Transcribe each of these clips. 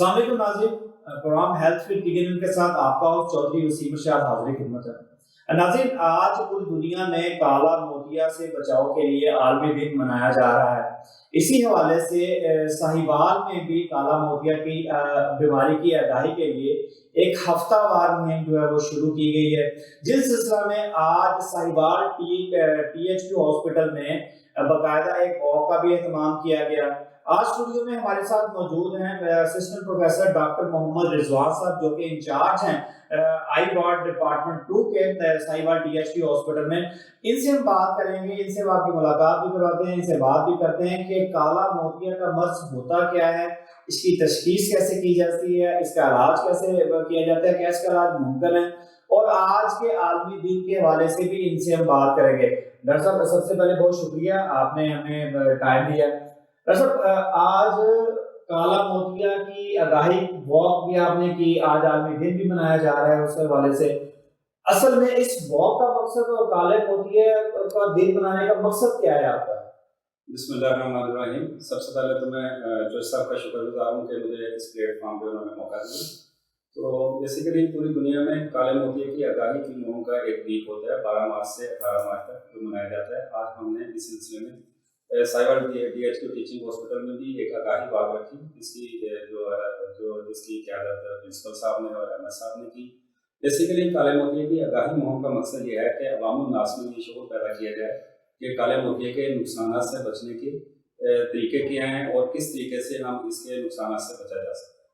अस्सलाम वालेकुम नाज़रीन, प्रोग्राम हेल्थ विद टीके के साथ आपका होस्ट चौधरी वसीम इरशाद हाज़िर खिदमत है। नाज़रीन, आज पूरी दुनिया में काला मोतिया से बचाव के लिए आलमी दिन मनाया जा रहा है। इसी हवाले से साहिवाल में भी काला मोतिया की बीमारी की आगाही के लिए एक हफ्तावार मुहिम जो है वो शुरू की गई है, जिस सिलसिला में आज साहिवाल THQ हॉस्पिटल में बाकायदा एक वॉक का भी एहतमाम किया गया। आज स्टूडियो में हमारे साथ मौजूद हैं assistant professor doctor Mohammad Rizwan साहब, जो कि इंचार्ज हैं आई वार्ड डिपार्टमेंट 2 के साहिवाल THQ हॉस्पिटल में। इनसे हम बात करेंगे, इनसे आपकी मुलाकात भी करवाते हैं, इनसे बात भी करते हैं कि काला मोतिया का मर्ज होता क्या है, इसकी तशखीस कैसे की जाती है, इसका इलाज कैसे किया जाता है, क्या इसका इलाज मुमकिन है, और आज के आलमी दिन के हवाले से भी इनसे हम बात करेंगे। डॉक्टर साहब, सबसे पहले बहुत शुक्रिया, आपने हमें टाइम दिया। डॉक्टर साहब, आज काला मोतिया की आगाही वॉक भी आपने की, आज आलमी दिन भी मनाया जा रहा है, उसके हवाले से असल में इस वॉक का मकसद और काले मोतिया का दिन मनाने का मकसद क्या है आपका? बिस्मिल्लाहिर्रहमानिर्रहीम। सबसे पहले तो मैं जोश साहब का शुक्रगुजार हूँ कि मुझे इस प्लेटफॉर्म पे उन्होंने मौका दिया। तो बेसिकली पूरी दुनिया में काले मोतिया की आगाही की मुहिम का एक वीक होता है 12 मार्च से 18 मार्च तक जो मनाया जाता है। आज हमने इस सिलसिले में साहिवाल THQ टीचिंग हॉस्पिटल में भी एक आगाही बाग रखी, जिसकी क़यादत प्रिंसिपल साहब ने और MS साहब ने की। बेसिकली काले मोतिया की आगाही मुहिम का मकसद ये है कि अवामुन नास में ये शऊर पैदा किया जाए कि काले मोतिया के नुकसान से बचने के तरीके क्या हैं और किस तरीके से हम इसके नुकसान से बचा जा सकता है।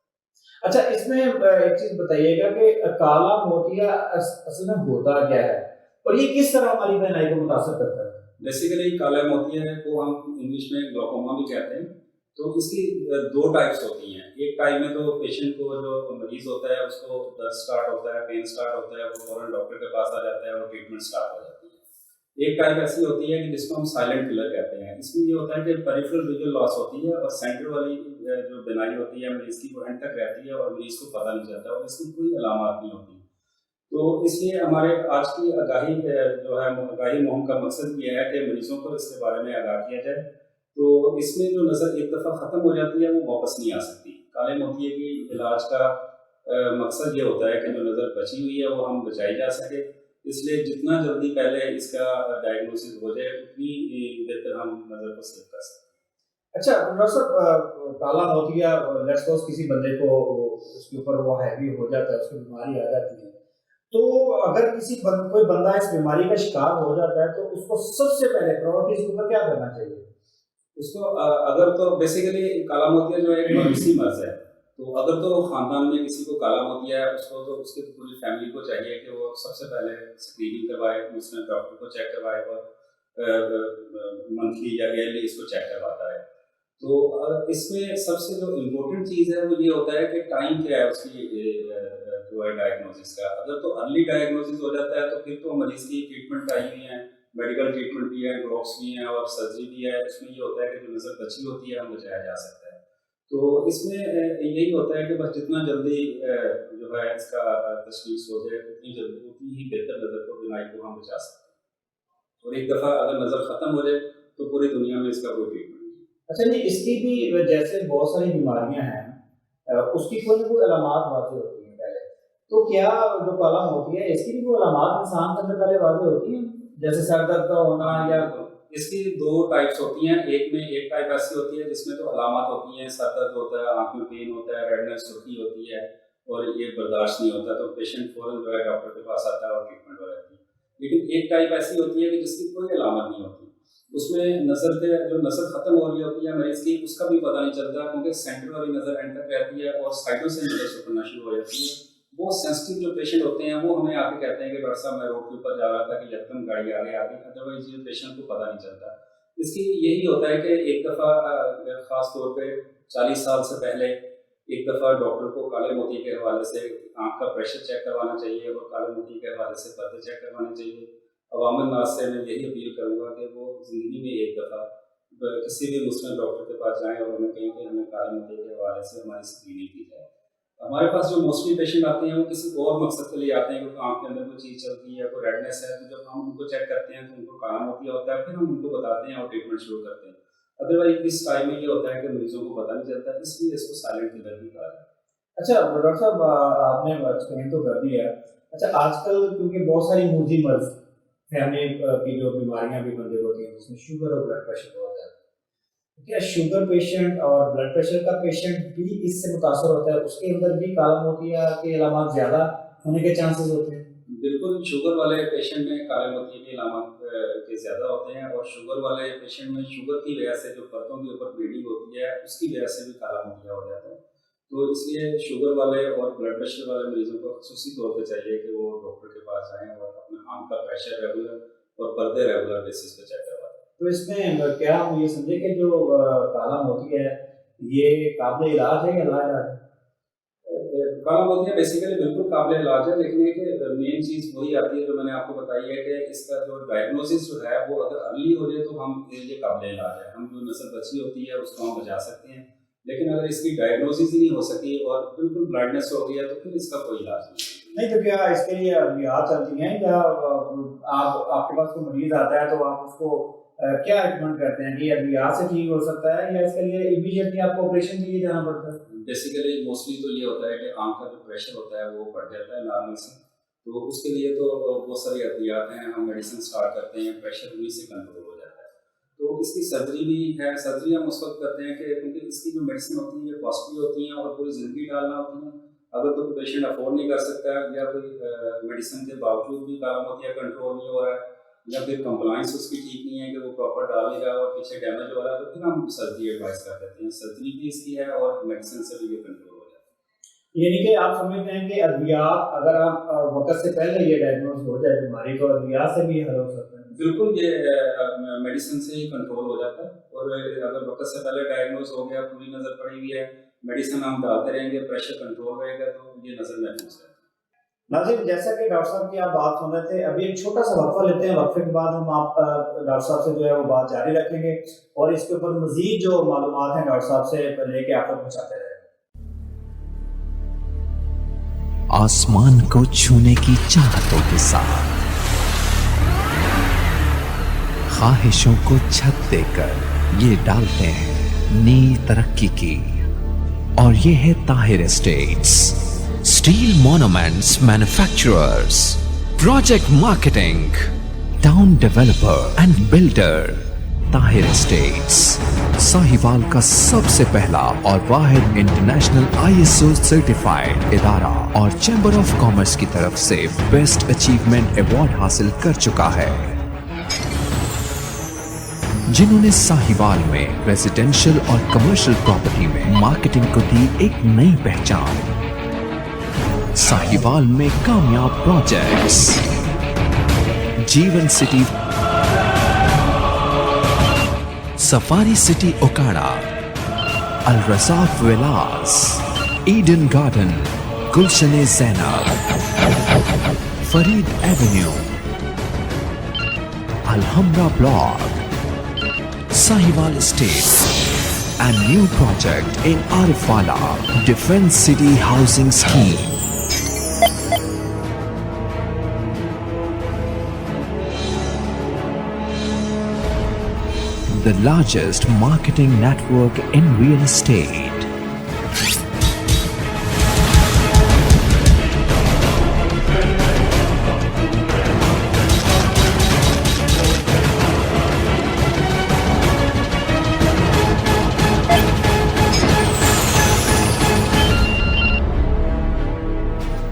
अच्छा, इसमें एक चीज बताइएगा कि काला मोतिया असल में होता क्या है और ये किस तरह हमारी बीनाई को मुतासर करता है? बेसिकली काला मोतिया को हम इंग्लिश में ग्लोकोमा भी कहते हैं। तो इसकी दो टाइप्स होती हैं। एक टाइप में तो पेशेंट को, जो मरीज होता है, उसको दर्द स्टार्ट होता है, पेन स्टार्ट होता है, वो फौरन डॉक्टर के पास आ जाता है और ट्रीटमेंट स्टार्ट हो जाती है। एक टाइप ऐसी होती है कि जिसको हम साइलेंट किलर कहते हैं। इसमें ये होता है कि पेरिफेरल विजुअल लॉस होती है और सेंटर वाली जो बीमारी होती है मरीज की, वो एंड तक रहती है और मरीज को पता नहीं चलता और इसकी कोई अलामत नहीं होती। तो इसलिए हमारे आज की आगाही जो है आगाही मुहिम का मकसद ये है कि मरीजों को इसके बारे में आगाह किया जाए। तो इसमें जो नज़र एक दफ़ा ख़त्म हो जाती है वो वापस नहीं आ सकती। काले मोतिये की इलाज का मकसद ये होता है कि जो नज़र बची हुई है वो हम बचाई जा सके। इसलिए जितना जल्दी पहले इसका डायग्नोसिस हो जाए उतनी बेहतर हम नज़र को सेव कर सकते हैं। अच्छा डॉक्टर साहब, काला मोतिया लेट्स सपोज किसी बंदे को उसके ऊपर वो हैवी हो जाता है, उसको बीमारी आ जाती है, तो अगर कोई बंदा इस बीमारी का शिकार हो जाता है तो उसको सबसे पहले प्रायोरिटी इसके ऊपर क्या करना चाहिए? उसको अगर तो बेसिकली काला मोतिया जो है एक मनुष्य मर्ज है, तो अगर तो खानदान में किसी को काला मोतिया है उसको तो उसके पूरी फैमिली को चाहिए कि वो सबसे पहले स्क्रीनिंग करवाए, उसमें डॉक्टर को चेक करवाए और मंथली या ईयरली इसको चेक करवाता है। तो इसमें सबसे जो इम्पोर्टेंट चीज़ है वो ये होता है कि टाइम क्या है उसकी जो है डायग्नोसिस का। अगर तो अर्ली डायग्नोसिस हो जाता है तो फिर तो मरीज की ट्रीटमेंट आई हुई है, मेडिकल ट्रीटमेंट भी है, ड्रॉप्स भी हैं और सर्जरी भी है। इसमें ये होता है कि जो नज़र बची होती है हम बचाया जा सकता है। तो इसमें यही होता है कि बस जितना जल्दी जो है इसका तशखीस हो जाए उतनी ही बेहतर नज़र को बीमारी को हम बचा सकते हैं। और एक दफ़ा अगर नज़र ख़त्म हो जाए तो पूरी दुनिया में इसका कोई ट्रीटमेंट नहीं। अच्छा नहीं, इसकी भी जैसे बहुत सारी बीमारियां हैं, उसकी कोई ना कोई अलामत वाज़ेह होती है पहले, तो क्या जो काला मोतिया है इसकी भी कोई अलामत इंसान के अंदर पहले वाज़ेह होती है, जैसे सर दर्द का होना या? इसकी दो टाइप्स होती हैं। एक टाइप ऐसी होती है जिसमें तो अलामत होती हैं, सर दर्द होता है, आँख में पेन होता है, रेडनेस सुर्खी होती है और ये बर्दाश्त नहीं होता तो पेशेंट फौरन जो है डॉक्टर के पास आता है और ट्रीटमेंट हो जाती है। लेकिन एक टाइप ऐसी होती है कि जिसकी कोई अलामत नहीं होती, उसमें जो नज़र ख़त्म हो रही होती है मरीज़ की उसका भी पता नहीं चलता, क्योंकि सेंटर वाली नज़र एंड तक रहती है और साइडों से नज़र सुकड़ना शुरू हो जाती है। वो सेंसिटिव जो पेशेंट होते हैं वो हमें आके कहते हैं कि डॉक्टर साहब मैं रोड के ऊपर जा रहा था कि यकदम गाड़ी आगे आ गई, अदरवाइज ये पेशेंट को पता नहीं चलता। इसकी यही होता है कि एक दफ़ा ख़ास तौर पे 40 साल से पहले एक दफ़ा डॉक्टर को काले मोतिये के हवाले से आँख का प्रेशर चेक करवाना चाहिए और काले मोतिये के हवाले से पर्दे चेक करवाने चाहिए। अवाम नास से मैं यही अपील करूँगा कि वो ज़िंदगी में एक दफ़ा किसी भी मुस्लिम डॉक्टर के पास जाएँ और उन्हें कहें कि हमें काले मोतिये के हवाले से हमारी स्क्रीनिंग की जाए। हमारे पास जो मोस्टली पेशेंट आते हैं वो किसी और मकसद के लिए आते हैं, क्योंकि आँख के अंदर कोई चीज़ चलती है, कोई रेडनेस है, तो जब हम उनको चेक करते हैं तो उनको काला मोतिया होता है, फिर हम उनको बताते हैं और ट्रीटमेंट शुरू करते हैं। अदरवाइज इस टाइम में ये होता है कि मरीजों को पता नहीं चलता, इसलिए इसको साइलेंट किलर भी कहा जाता है। अच्छा डॉक्टर साहब, आपने एक्सप्लेन तो कर दिया। अच्छा, आजकल क्योंकि बहुत सारी मूजी मर्ज फैमिली की जो बीमारियां भी बंदे होती हैं, जिसमें शुगर और ब्लड प्रेशर बहुत ज़्यादा, तो क्या शुगर पेशेंट और ब्लड प्रेशर का पेशेंट भी इससे मुतासर होता है? उसके अंदर भी काला मोतिया के अलामत ज़्यादा होने के चांसेस होते हैं? बिल्कुल, शुगर वाले पेशेंट में काले मोतिये की अलामत के ज़्यादा होते हैं, और शुगर वाले पेशेंट में शुगर की वजह से जो परतों के ऊपर ब्लीडिंग होती है, उसकी वजह से भी काला मोतिया हो जाता है। तो इसलिए शुगर वाले और ब्लड प्रेशर वाले मरीज़ों को ख़ुसूसी तौर पे चाहिए कि वो डॉक्टर के पास जाएँ और अपना आँख का प्रेशर रेगुलर और पर्दे रेगुलर बेसिस पे चेक करवाएँ। तो इसमें क्या हम ये समझे कि जो काला मोतिया है, ये काबिल इलाज है या लाइलाज है? काला मोतिया बेसिकली बिल्कुल काबिल इलाज है, लेकिन एक मेन चीज़ वही आती है जो मैंने आपको बताई है कि इसका जो डायग्नोसिस जो है वो अगर अर्ली हो जाए तो हम ये काबिल इलाज है, हम जो नस्ल बची होती है उसको हम बचा सकते हैं। लेकिन अगर इसकी डायग्नोसिस ही नहीं हो सकी और बिल्कुल ब्लाइंडनेस हो गया तो फिर इसका कोई इलाज नहीं है। नहीं, तो क्या इसके लिए अद्वियात चलती हैं, या आप आपके पास कोई मरीज आता है तो आप उसको क्या रिकमेंड करते हैं कि अद्वियात से ठीक हो सकता है, या इसके लिए इमीडिएटली आपको ऑपरेशन के लिए जाना पड़ता है? बेसिकली मोस्टली तो ये होता है कि आँख का जो प्रेशर होता है वो बढ़ जाता है नॉर्मल से, तो उसके लिए तो बहुत सारी अद्वियात हैं, हम मेडिसिन स्टार्ट करते हैं, प्रेशर उन्हीं से कंट्रोल हो जाता है। तो इसकी सर्जरी भी है, सर्जरी हम उस वक्त करते हैं कि क्योंकि इसकी जो मेडिसिन होती है ये कॉस्टली होती हैं और पूरी ज़िंदगी डालना होती है। अगर कोई पेशेंट अफोर्ड नहीं कर सकता या कोई मेडिसिन के बावजूद भी काला मोतिया कंट्रोल नहीं हो रहा है, या फिर कंप्लाइंस उसकी ठीक नहीं है कि वो प्रॉपर डाल नहीं रहा है और पीछे डैमेज हो रहा है, तो फिर हम सर्जरी एडवाइस कर देते हैं। सर्जरी भी इसकी है और मेडिसिन से भी ये कंट्रोल हो जाता है। यानी कि आप समझते हैं कि अद्वियात, अगर आप वक्त से पहले ये डायग्नोज हो जाए बीमारी, तो अद्वियात से भी हल हो सकता है? बिल्कुल, ये मेडिसिन से ही कंट्रोल हो जाता है, और अगर वक्त से पहले डायग्नोज हो गया, पूरी नज़र पड़ी हुई है, मेडिसिन हम डालते रहेंगे, प्रेशर कंट्रोल रहेगा, तो ये नज़र महफूज है। नाज़रीन, जैसा कि डॉक्टर साहब की आप बात सुन रहे थे, अभी एक छोटा सा वक्फा लेते हैं। वक्फे के बाद हम आप डॉक्टर साहब से जो है वो बात जारी रखेंगे और इसके ऊपर मजीद जो मालूमात हैं डॉक्टर साहब से लेके आप तक पहुँचाते रहेंगे। आसमान को छूने की चाहतों के साथ ख्वाहिशों को छत देकर ये डालते हैं नई तरक्की की, और ये है Tahir estates, steel monuments manufacturers, project marketing, town developer and builder. Tahir estates Sahiwal का सबसे पहला और वाहिद इंटरनेशनल ISO सर्टिफाइड इदारा और चैम्बर ऑफ कॉमर्स की तरफ से बेस्ट अचीवमेंट अवार्ड हासिल कर चुका है, जिन्होंने साहिवाल में रेजिडेंशियल और कमर्शियल प्रॉपर्टी में मार्केटिंग को दी एक नई पहचान। साहिवाल में कामयाब projects, Jeevan city, safari city Okara, Al Razzaq villas, Eden garden, Gulshan Zainab, Farid avenue, Alhamra block, Sahiwal Estate, and new project in Arifala Defence City Housing Scheme. The largest marketing network in real estate.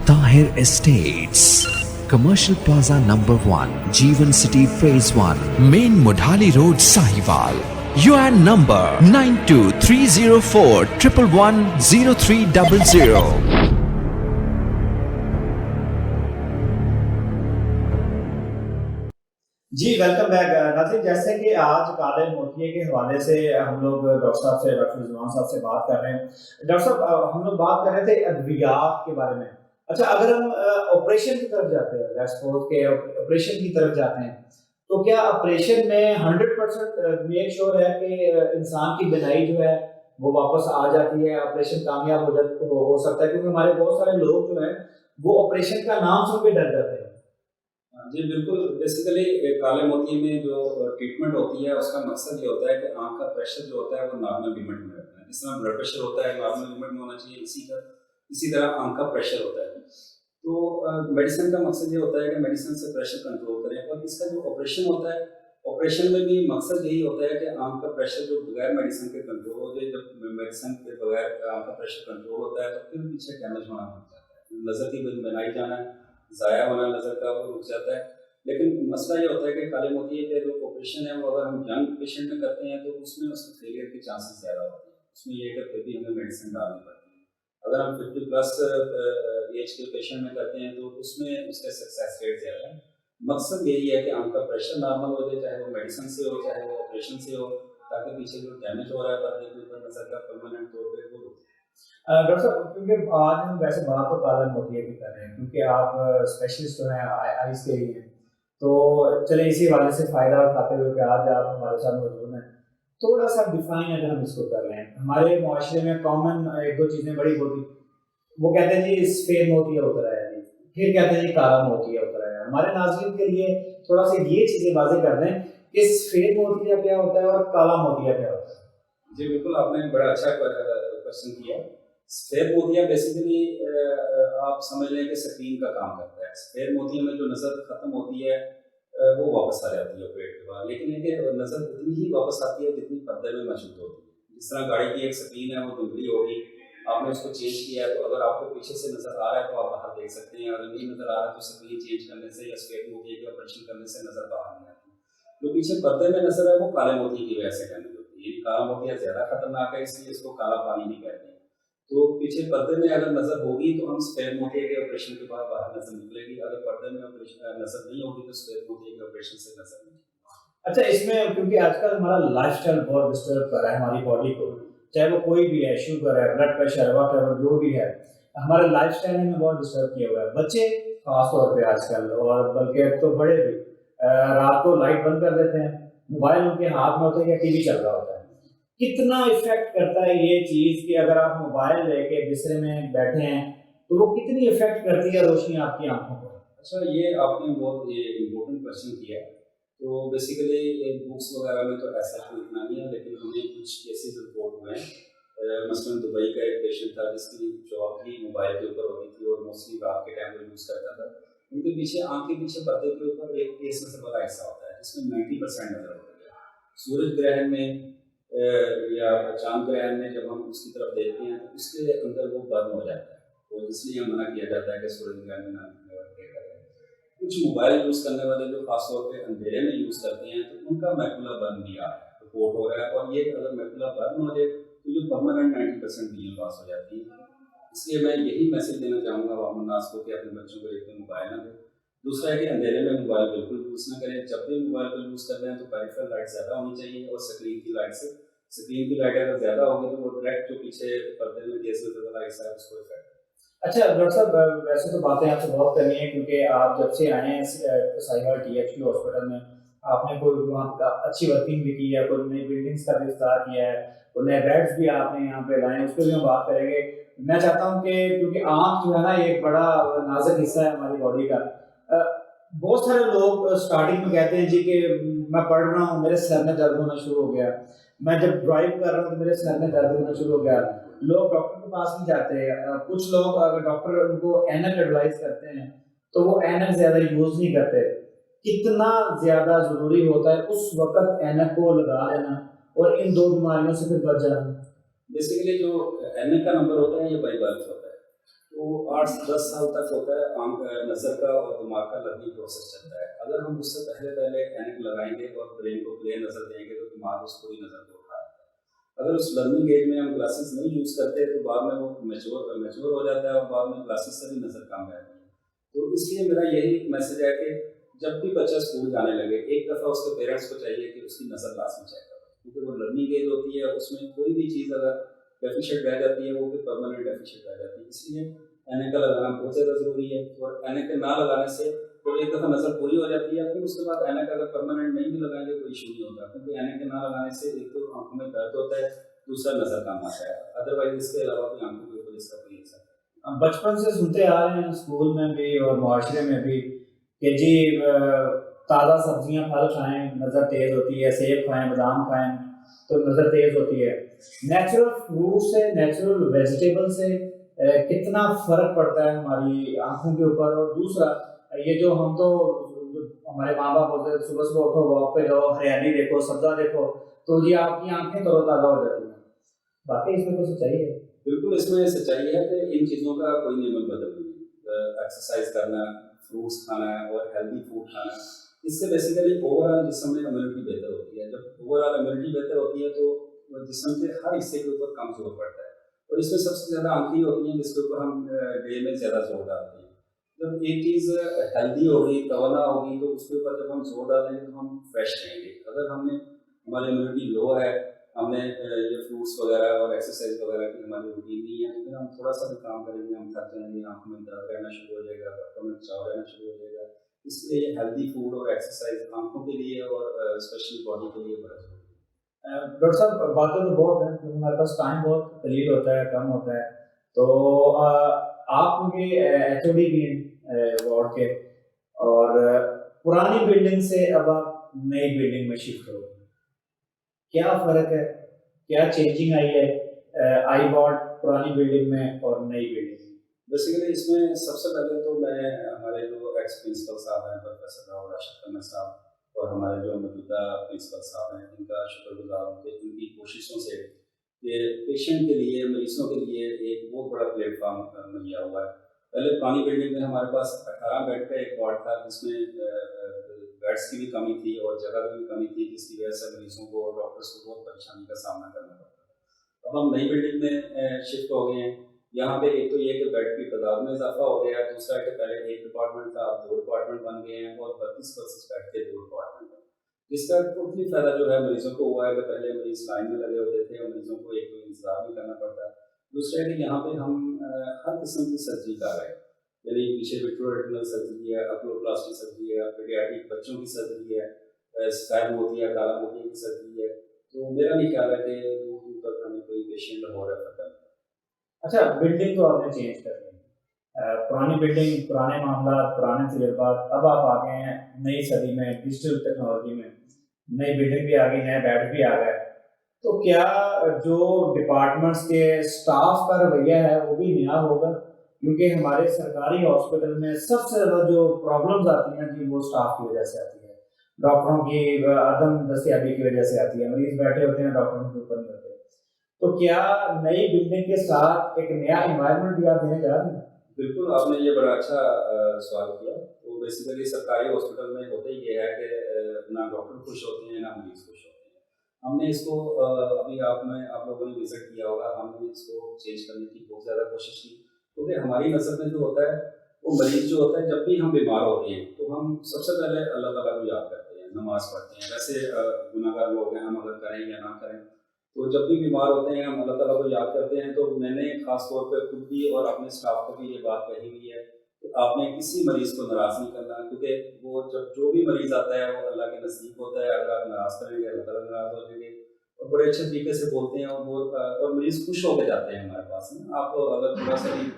Tahir Estates, Commercial Plaza number 1, Jeevan City Phase 1, Main Mudhali Road, Sahiwal. UN number 923041110300. Ji, welcome back. नाज़रीन, जैसे कि आज काले मोतिये के हवाले से हम लोग डॉक्टर साहब से, डॉक्टर रिजवान साहब से बात कर रहे हैं। डॉक्टर साहब, हम लोग बात कर रहे थे अद्वियात के बारे में। अच्छा, अगर हम ऑपरेशन की तरफ जाते हैं, लेट्स सपोज के ऑपरेशन की तरफ जाते हैं, तो क्या ऑपरेशन में 100% मेक श्योर है कि इंसान की बिनाई जो है वो वापस आ जाती है, ऑपरेशन कामयाब हो सकता है? क्योंकि हमारे बहुत सारे लोग जो हैं वो ऑपरेशन का नाम सुन के डर जाते हैं। जी बिल्कुल, बेसिकली काले मोतिये में जो ट्रीटमेंट होती है उसका मकसद ये होता है कि आँख का प्रेशर जो होता है वो नॉर्मल लिमिट में रहता है। जिस तरह ब्लड प्रेशर होता है नॉर्मल लिमिट में होना चाहिए, इसी का इसी तरह आंख का प्रेशर होता है। तो मेडिसिन का मकसद ये होता है कि मेडिसिन से प्रेशर कंट्रोल करें, और इसका जो ऑपरेशन होता है, ऑपरेशन में भी मकसद यही होता है कि आंख का प्रेशर जो बगैर मेडिसिन के कंट्रोल हो जाए। जब मेडिसिन के बगैर आंख का प्रेशर कंट्रोल होता है तो फिर पीछे डैमेज होना रुक जाता है, नज़र की बनाई जाना, ज़ाया होना नज़र का, वो रुक जाता है। लेकिन मसला ये होता है कि काले मोतिये के जो ऑपरेशन है वो अगर हम यंग पेशेंट में करते हैं तो उसमें उसके फेलियर के चांसेस ज़्यादा होते हैं। उसमें ये है कि फिर भी हमें मेडिसिन डालनी पड़ती है। अगर हम 50+ एज के पेशेंट में करते हैं तो उसमें उसका सक्सेस रेट ज़्यादा है। मकसद यही है कि आंख का प्रेशर नॉर्मल हो जाए, चाहे वो मेडिसिन से हो चाहे वो ऑपरेशन से हो, ताकि पीछे जो डैमेज हो रहा है पर्दे के ऊपर नज़र का परमानेंट तौर पे वो रुके। डॉक्टर साहब, क्योंकि आज हम वैसे बात तो काला मोतिया की कर रहे हैं, क्योंकि आप स्पेशलिस्ट तो हैं, आइज़ के ही हैं, तो चले इसी वाले से फ़ायदा उठाते हुए कि आज आप हमारे साथ मौजूद हैं, थोड़ा सा डिफाइन अगर हम इसको कर लें। हमारे मुआशरे में कॉमन एक दो चीज़ें बड़ी होती, वो कहते हैं जी सफ़ेद मोतिया उतर आया जी, फिर कहते हैं जी काला मोतिया उतर आया। हमारे नाज़रीन के लिए थोड़ा सा ये चीज़ें वाज़ेह कर दें कि सफ़ेद मोतिया क्या होता है और काला मोतिया क्या होता है। जी बिल्कुल, आपने बड़ा अच्छा क्वेश्चन किया। सफ़ेद मोतिया बेसिकली आप समझ लें कि स्क्रीन का काम करता है। सफ़ेद मोतिया में जो नज़र ख़त्म होती है वो वापस आ जाती है ऑपरेट के बाद, लेकिन ये नज़र उतनी ही वापस आती है जितनी पर्दे में मौजूद होती है। जिस तरह गाड़ी की एक स्क्रीन है वो धुंधली होगी, आपने उसको चेंज किया है तो अगर आपको पीछे से नज़र आ रहा है तो आप बाहर देख सकते हैं, अगर नहीं नज़र आ रहा है तो स्क्रीन चेंज करने से या सफ़ेद मोतिये के ऑपरेशन करने से नज़र बाहर नहीं आती। जो पीछे पर्दे में नज़र है वो काले मोतिये की वजह से डैमेज होती है। काला मोतिया ज़्यादा खतरनाक है, इसलिए इसको काला पानी भी कहते हैं। तो पीछे पर्दे में अगर नज़र होगी तो हम सफ़ेद मोतिये के ऑपरेशन के बाद बाहर नज़र निकलेगी, अगर पर्दे में ऑपरेशन नज़र नहीं होगी तो सफ़ेद मोतिये के ऑपरेशन से नज़र नहीं। अच्छा, इसमें क्योंकि आजकल हमारा लाइफस्टाइल बहुत डिस्टर्ब कर रहा है हमारी बॉडी को, चाहे वो कोई भी है, शुगर है, ब्लड प्रेशर, वॉटएवर जो भी है, हमारे लाइफस्टाइल में बहुत डिस्टर्ब किया हुआ है। बच्चे खास तौर पे आजकल, और बल्कि अब तो बड़े भी रात को लाइट बंद कर देते हैं, मोबाइल उनके हाथ में होता है या टीवी चल रहा होता है। कितना इफेक्ट करता है ये चीज़ कि अगर आप मोबाइल लेके बिस्तर में बैठे हैं तो वो कितनी इफेक्ट करती है रोशनी आपकी आंखों को? अच्छा, ये आपने बहुत इम्पोर्टेंट क्वेश्चन किया। तो बेसिकली बुक्स वगैरह में तो ऐसा कोई इतना नहीं है, लेकिन हमें कुछ केसेस रिपोर्ट हुए हैं। मसलन दुबई का एक पेशेंट था जिसकी जॉब भी मोबाइल के ऊपर होती थी और मोस्टली रात के टाइम वो यूज़ करता था। उनके पीछे आँख के पीछे पर्दे के ऊपर एक केस नज़र वाला हिस्सा होता है जिसमें 90% नज़र होता है। सूरज ग्रहण में या चांद ग्रहण में जब हम उसकी तरफ देखते हैं तो उसके अंदर वो बर्न हो जाता है, और इसलिए मना किया जाता है कि सूरज ग्रहण में ना देखा जाए। कुछ मोबाइल यूज़ करने वाले जो खासतौर पे अंधेरे में यूज़ करते हैं तो उनका मैकुलर बर्न भी आ रहा है, रिपोर्ट हो रहा है, और ये अगर मैकुलर बर्न हो जाए तो जो परमानेंट 90% विजन लॉस हो जाती है। इसलिए मैं यही मैसेज देना चाहूँगा आवाम उन्नास को कि अपने बच्चों को एक तो मोबाइल ना दें। दूसरा है कि अंधेरे में मोबाइल बिल्कुल यूज़ ना करें। जब भी मोबाइल को यूज़ कर रहे हैं तो पेरिफेरल लाइट ज़्यादा होनी चाहिए, और स्क्रीन की लाइट से, स्क्रीन की लाइट अगर ज़्यादा होगी तो वो डायरेक्ट जो पीछे पर्दे में तेज नज़र वाला हिस्सा है उसको इफेक्ट। अच्छा डॉक्टर साहब, वैसे तो बातें आपसे बहुत करनी है, क्योंकि आप जब से आए हैं साहिवाल THQ हॉस्पिटल में, आपने कोई वहाँ अच्छी वर्किंग भी की है, कोई नई बिल्डिंग्स का भी विस्तार किया है, कोई नए बेड्स भी आपने यहाँ पे लाए हैं, उस पर भी हम बात करेंगे। मैं चाहता हूँ कि क्योंकि आँख जो है ना एक बड़ा नाजुक हिस्सा है हमारी बॉडी का। बहुत सारे लोग स्टार्टिंग में कहते हैं जी कि मैं पढ़ रहा हूँ मेरे सर में दर्द होना शुरू हो गया, मैं जब ड्राइव कर रहा हूँ तो मेरे सर में दर्द होना शुरू हो गया। लोग डॉक्टर के पास नहीं जाते। कुछ लोग अगर डॉक्टर उनको ऐनक एडवाइस करते हैं तो वो ऐनक ज़्यादा यूज़ नहीं करते। कितना ज़्यादा ज़रूरी होता है उस वक्त ऐनक को लगा लेना और इन दो बीमारियों से फिर बच जाना? बेसिकली जो ऐनक का नंबर होता है ये बाई बर्थ होता है, तो 8 से 10 साल तक होता है। आंख नज़र का और दिमाग का लर्निंग प्रोसेस चलता है। अगर हम उससे पहले ऐनक लगाएंगे और ब्रेन को प्ले नज़र देंगे तो दिमाग उस पूरी नज़र को उठा लेता है। अगर उस लर्निंग एज में हम ग्लासेस नहीं यूज़ करते तो बाद में वो मैच्योर हो जाता है और बाद में ग्लासेस से भी नज़र कम रहती है। तो इसलिए मेरा यही मैसेज है कि जब भी बच्चा स्कूल जाने लगे एक दफ़ा उसके पेरेंट्स को चाहिए कि उसकी नज़र लाजमी चेक करें, क्योंकि वो लर्निंग एज होती है, उसमें कोई भी चीज़ अगर डेफिशिएंट रह जाती है वो फिर परमानेंट डेफिशिएंट रह जाती है। इसलिए ऐनक का लगाना बहुत ज़्यादा ज़रूरी है, और ऐनक ना लगाने से तो एक दफ़ा नज़र पूरी हो जाती है, फिर उसके बाद ऐनक अगर परमानेंट नहीं भी लगाएंगे कोई इशू नहीं होता, क्योंकि ऐनक ना लगाने से एक तो आंखों में दर्द होता है, दूसरा नज़र कम आता है, अदरवाइज इसके अलावा भी आंखों के ऊपर इसका कोई असर नहीं। हम बचपन से सुनते आ रहे हैं स्कूल में भी और मुआशरे में भी कि जी ताज़ा सब्जियां फल खाएं नज़र तेज़ होती है, सेब खाएं, बादाम खाएं तो नज़र तेज़ होती है। नेचुरल फ्रूट से, नेचुरल वेजिटेबल से کتنا فرق پڑتا ہے ہماری آنکھوں کے اوپر. اور دوسرا یہ جو ہم تو ہمارے ماں باپ ہوتے ہیں صبح صبح اٹھو واک پہ جاؤ ہریالی دیکھو سبزہ دیکھو تو یہ آپ کی آنکھیں تر و تازہ ہو جاتی ہیں. باقی اس میں تو سچائی ہے. بالکل اس میں سچائی ہے کہ ان چیزوں کا کوئی نعمت بدل نہیں ہے. ایکسرسائز کرنا, فروٹس کھانا اور ہیلدی فوڈ کھانا, اس سے بیسیکلی اوور آل جسم میں امیونٹی بہتر ہوتی ہے. جب اوور آل امیونٹی بہتر ہوتی ہے تو جسم کے ہر حصے کے اوپر کم زور پڑتا ہے. اور اس میں سب سے زیادہ آنکھیں ہوتی ہیں جس کے اوپر ہم ڈے میں زیادہ زور ڈالتے ہیں. جب ایک چیز ہیلدی ہوگی, توانا ہوگی, تو اس کے اوپر جب ہم زور ڈالیں گے تو ہم فریش رہیں گے. اگر ہم نے ہماری امیونٹی لو ہے, ہم نے یہ فروٹس وغیرہ اور ایکسرسائز وغیرہ کی ہماری روٹین نہیں ہے, تو پھر ہم تھوڑا سا بھی کام کریں گے ہم تھک جائیں گے, آنکھوں میں درد رہنا شروع ہو جائے گا, آنکھوں میں چاو رہنا شروع ہو جائے گا. اس لیے ہیلدی فوڈ اور ایکسرسائز آنکھوں کے لیے اور اسپیشلی باڈی کے لیے بڑا ضروری ہے. ڈاکٹر صاحب باتیں تو بہت ہیں کیونکہ ہمارے پاس ٹائم بہت قلیل ہوتا ہے, کم ہوتا ہے. تو آپ کیونکہ ایچ او ڈی بھی ہیں وارڈ کے, اور پرانی بلڈنگ سے اب آپ نئی بلڈنگ میں شفٹ ہو, کیا فرق ہے, کیا چینجنگ آئی ہے آئی وارڈ پرانی بلڈنگ میں اور نئی بلڈنگ میں؟ بیسیکلی اس میں سب سے پہلے تو میں ہمارے جو ایکس پرنسپل صاحب ہیں پروفیسر راؤ راشد خانہ صاحب اور ہمارے جو موجودہ پرنسپل صاحب ہیں ان کا شکر گزار ہوں کہ ان کی کوششوں سے کہ پیشنٹ کے لیے, مریضوں کے لیے ایک بہت بڑا پلیٹ فارم مہیا ہوا ہے. پہلے پرانی بلڈنگ میں ہمارے پاس 18 بیڈ کا ایک وارڈ تھا جس میں بیڈس کی بھی کمی تھی اور جگہ کی بھی کمی تھی, جس کی وجہ سے مریضوں کو اور ڈاکٹرس کو بہت پریشانی کا سامنا کرنا پڑتا ہے. اب ہم نئی بلڈنگ میں شفٹ ہو گئے ہیں. یہاں پہ ایک تو یہ کہ بیڈ کی تعداد میں اضافہ ہو گیا ہے, دوسرا ہے کہ پہلے ایک ڈپارٹمنٹ تھا, اب 2 ڈپارٹمنٹ بن گئے ہیں اور 32 بیڈ کے 2 ڈپارٹمنٹ ہیں, جس کا ٹوٹلی فائدہ جو ہے مریضوں کو ہوا ہے کہ پہلے مریض لائن میں لگے ہوتے تھے اور مریضوں کو ایک تو انتظار بھی کرنا پڑتا ہے. دوسرا ہے کہ یہاں پہ ہم ہر قسم کی سرجری کر رہے ہیں, یعنی پیچھے وٹروریٹنل سرجری ہے, اپلوپلاسٹی سرجری ہے, پیڈیاٹرک بچوں کی سرجری ہے, اسکائب ہوتی ہے, کالا موتیا کی سرجری ہے. تو میرا نہیں خیال ہے کہ دور دور تک ہمیں کوئی پیشنٹ ہو رہا ہے. اچھا, بلڈنگ تو آپ نے چینج کر لی, پرانی بلڈنگ, پرانے معاملات, پرانے تجربات, اب آپ آ گئے ہیں نئی صدی میں, ڈیجیٹل ٹیکنالوجی میں, نئی بلڈنگ بھی آ گئی, نئے بیڈ بھی آ گئے. تو کیا جو ڈپارٹمنٹس کے اسٹاف کا رویہ ہے وہ بھی نیا ہوگا؟ کیونکہ ہمارے سرکاری ہاسپٹل میں سب سے زیادہ جو پرابلمز آتی ہیں جی وہ اسٹاف کی وجہ سے آتی ہے, ڈاکٹروں کی عدم دستیابی کی وجہ سے آتی ہے. مریض بیٹھے ہوتے ہیں, ڈاکٹروں کے اوپر نہیں ہوتے. تو کیا نئی بلڈنگ کے ساتھ ایک نیا انوائرمنٹ بھی آپ دینے جا رہے ہیں؟ بالکل, آپ نے یہ بڑا اچھا سوال کیا. تو بیسیکلی سرکاری ہاسپٹل میں ہوتا ہی یہ ہے کہ نہ ڈاکٹر خوش ہوتے ہیں نہ مریض خوش ہوتے ہیں. ہم نے اس کو ابھی آپ لوگوں نے وزٹ کیا ہوگا, ہم نے اس کو چینج کرنے کی بہت زیادہ کوشش کی, کیونکہ ہماری نظر میں جو ہوتا ہے وہ مریض جو ہوتا ہے جب بھی ہم بیمار ہوتے ہیں تو ہم سب سے پہلے اللہ تعالیٰ کو یاد کرتے ہیں, نماز پڑھتے ہیں. ویسے گناہ گار لوگ ہیں, ہم اگر کریں یا نہ کریں تو جب بھی بیمار ہوتے ہیں ہم اللہ تعالیٰ کو یاد کرتے ہیں. تو میں نے خاص طور پہ خود بھی اور اپنے اسٹاف کو بھی یہ بات کہی ہوئی ہے کہ آپ نے کسی مریض کو ناراض نہیں کرنا, کیونکہ وہ جو بھی مریض آتا ہے وہ اللہ کے نزدیک ہوتا ہے. اگر آپ ناراض کریں گے اللہ تعالیٰ ناراض ہو جائیں گے. اور بڑے اچھے طریقے سے بولتے ہیں اور مریض خوش ہو کے جاتے ہیں ہمارے پاس. آپ اگر تھوڑا سا بھی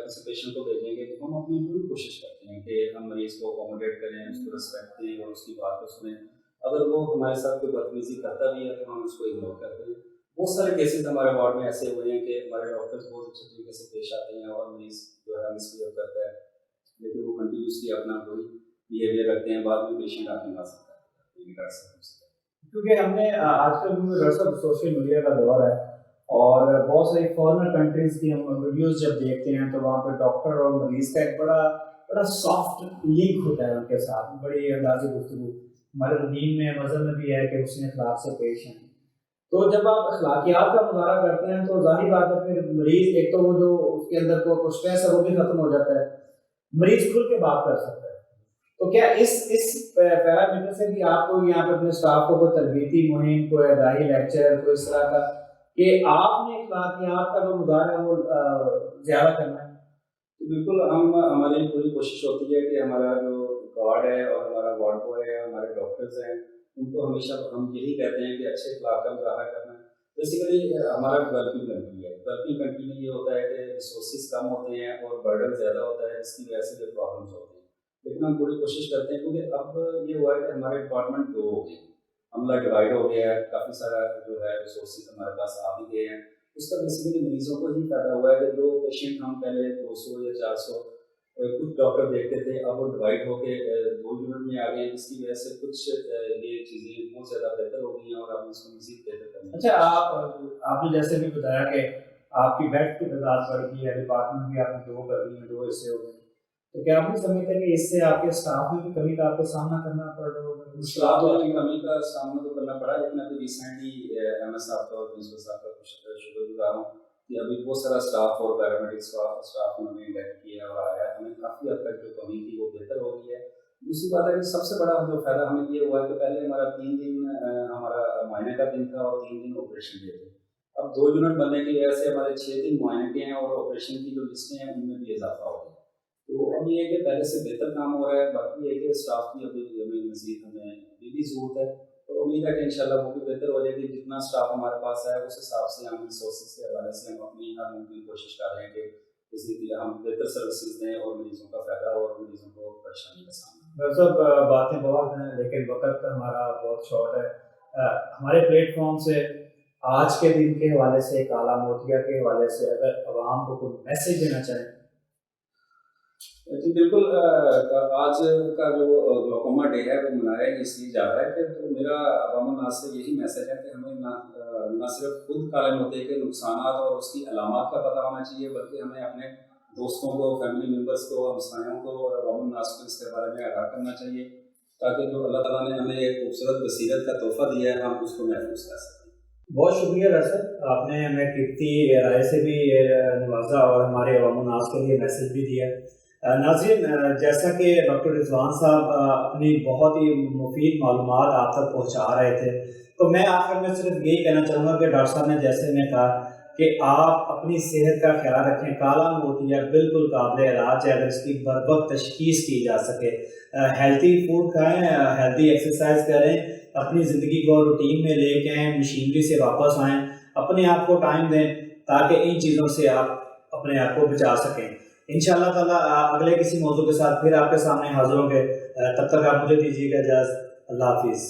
کسی پیشنٹ کو بھیجیں گے تو ہم اپنی پوری کوشش کرتے ہیں کہ ہم مریض کو اکوموڈیٹ کریں, اس کو رسپیکٹ دیں اور اس کی بات کو سنیں. اگر وہ ہمارے ساتھ کوئی بدتمیزی کرتا بھی ہے تو ہم اس کو اگنور کرتے ہیں. بہت سارے کیسز ہمارے وارڈ میں ایسے ہوئے ہیں کہ ہمارے ڈاکٹرز بہت اچھے طریقے سے پیش آتے ہیں اور مریض جو ہے مسبہیو کرتا ہے, لیکن وہ کنٹینیوسلی اپنا کوئی بیہیویئر رکھتے ہیں, بعد میں پیشنٹ آپ نہیں آ سکتا کیونکہ ہم نے آج کل سوشل میڈیا کا دور ہے اور بہت ساری فارن کنٹریز کی ہم ویڈیوز جب دیکھتے ہیں تو وہاں پہ ڈاکٹر اور مریض کا ایک بڑا سافٹ لنک ہوتا ہے ان کے ساتھ, بڑی اندازی گفتگو. ہمارے دین میں مذہب میں بھی ہے کہ حسن اخلاق سے پیش ہیں. تو جب آپ اخلاقیات کا مظاہرہ کرتے ہیں تو ظاہر بات ہے پھر مریض ایک تو وہ جو اس کے اندر کو اسٹریس ہے وہ بھی ختم ہو جاتا ہے, مریض کھل کے بات کر سکتا ہے. تو کیا اس پیرامیٹر سے بھی آپ کو یہاں پہ اپنے اسٹاف کو کوئی تربیتی مہم, کوئی ادائی لیکچر, کوئی اس طرح کا کہ آپ نے اخلاقیات کا جو مظاہرہ ہے وہ زیادہ کرنا ہے؟ بالکل, ہماری پوری کوشش ہوتی ہے کہ ہمارا جو گارڈ ہے اور ہمارا وارڈ بوائے ہے, ہمارے ڈاکٹرز ہیں, ان کو ہمیشہ ہم یہی کہتے ہیں کہ اچھے اخلاق کا مظاہرہ کرنا ہے. بیسیکلی ہمارا ڈیولپنگ کنٹری ہے. ڈیولپنگ کنٹری میں یہ ہوتا ہے کہ ریسورسز کم ہوتے ہیں اور برڈن زیادہ ہوتا ہے, جس کی وجہ سے یہ پرابلمس ہوتے ہیں. لیکن ہم پوری کوشش کرتے ہیں, کیونکہ اب یہ ہوا ہے کہ ہمارے ڈپارٹمنٹ 2 ہو گئے, عملہ ڈیوائڈ ہو گیا ہے, کافی سارا جو ہے ریسورسز ہمارے پاس آ بھی گئے ہیں. اس کا بیسیکلی مریضوں کو ہی فائدہ ہوا ہے کہ جو پیشنٹ ہم پہلے 200 یا 400 کچھ ڈاکٹر دیکھتے تھے، اب وہ ڈیوائڈ ہو کے 2 یونٹ میں آ گئے ہیں، جس کی وجہ سے کچھ یہ چیزیں بہت زیادہ بہتر ہو گئی ہیں اور اب اس کو مزید بہتر کرنا ہے۔ اچھا، آپ نے جیسے بھی بتایا کہ آپ کی بیڈ کی تعداد بڑھ گئی ہے، ڈپارٹمنٹ بھی آپ نے 2 کر دی ہیں، 2 حصے ہو گئے، تو کیا آپ نہیں سمجھتے کہ اس سے آپ کے اسٹاف میں بھی کمی کا آپ کو سامنا کرنا پڑ رہا ہوگا؟ اسٹاف کی کمی کا سامنا تو کرنا پڑا، لیکن ابھی ریسنٹلی ایم ایس صاحب کا اور پرنسپل صاحب کا شکر گزار ہوں کہ ابھی بہت سارا اسٹاف اور پیرامیڈک اسٹاف انہوں نے انڈیکٹ کیا اور آیا ہے، ہمیں کافی حد تک جو کمی تھی وہ بہتر ہو گئی ہے۔ دوسری بات ہے کہ سب سے بڑا جو فائدہ ہمیں یہ ہوا ہے کہ پہلے ہمارا 3 دن ہمارا معائنے کا دن تھا اور 3 دن آپریشن ڈے تھے، اب 2 یونٹ بننے کی وجہ سے ہمارے 6 دن معائنے کے ہیں اور آپریشن کی جو لسٹیں ہیں ان میں بھی اضافہ ہو گیا، تو اب یہ ہے کہ پہلے سے بہتر کام ہو رہا ہے۔ باقی یہ ہے کہ اسٹاف کی ابھی ہمیں مزید بھی ضرورت ہے، تو امید ہے کہ انشاءاللہ وہ بھی بہتر ہو جائے گی۔ جتنا اسٹاف ہمارے پاس ہے اس حساب سے ہم ریسورسز کے حوالے سے ہم اپنی ہر ممکن کوشش کر رہے ہیں کہ اسی لیے ہم بہتر سروسز دیں اور مریضوں کا فائدہ اور مریضوں کو پریشانی کا سامنا۔ ڈاکٹر صاحب، باتیں بہت ہیں لیکن وقت ہمارا بہت شارٹ ہے۔ ہمارے پلیٹ فارم سے آج کے دن کے حوالے سے، کالا موتیا کے حوالے سے اگر عوام کو کوئی میسیج دینا چاہیں؟ جی بالکل، آج کا جو گلوکوما ڈے ہے وہ منایا اس لیے جا رہا ہے کہ تو میرا عوام الناس سے یہی میسج ہے کہ ہمیں نہ صرف خود کالے موتیے کے نقصانات اور اس کی علامات کا پتہ ہونا چاہیے، بلکہ ہمیں اپنے دوستوں کو، فیملی ممبرس کو، ہمسایوں کو اور عوام الناس کو اس کے بارے میں آگاہ کرنا چاہیے، تاکہ جو اللہ تعالیٰ نے ہمیں ایک خوبصورت بصیرت کا تحفہ دیا ہے ہم اس کو محفوظ کر سکیں۔ بہت شکریہ ڈاکٹر صاحب، آپ نے ہمیں قیمتی رائے سے بھی نوازا اور ہمارے عوام الناس کے لیے میسیج بھی دیا۔ ناظرین، جیسا کہ ڈاکٹر رضوان صاحب اپنی بہت ہی مفید معلومات آپ تک پہنچا رہے تھے، تو میں آخر میں صرف یہی کہنا چاہوں گا کہ ڈاکٹر صاحب نے جیسے میں کہا کہ آپ اپنی صحت کا خیال رکھیں۔ کالا موتیا بالکل قابل علاج ہے اگر اس کی بروقت تشخیص کی جا سکے۔ ہیلتھی فوڈ کھائیں، ہیلتھی ایکسرسائز کریں، اپنی زندگی کو روٹین میں لے کے آئیں، مشینری سے واپس آئیں، اپنے آپ کو ٹائم دیں تاکہ ان چیزوں سے آپ اپنے آپ کو بچا سکیں۔ انشاءاللہ تعالیٰ اگلے کسی موضوع کے ساتھ پھر آپ کے سامنے حاضر ہوں گے، تب تک آپ مجھے دیجیے گا اجازت۔ اللہ حافظ۔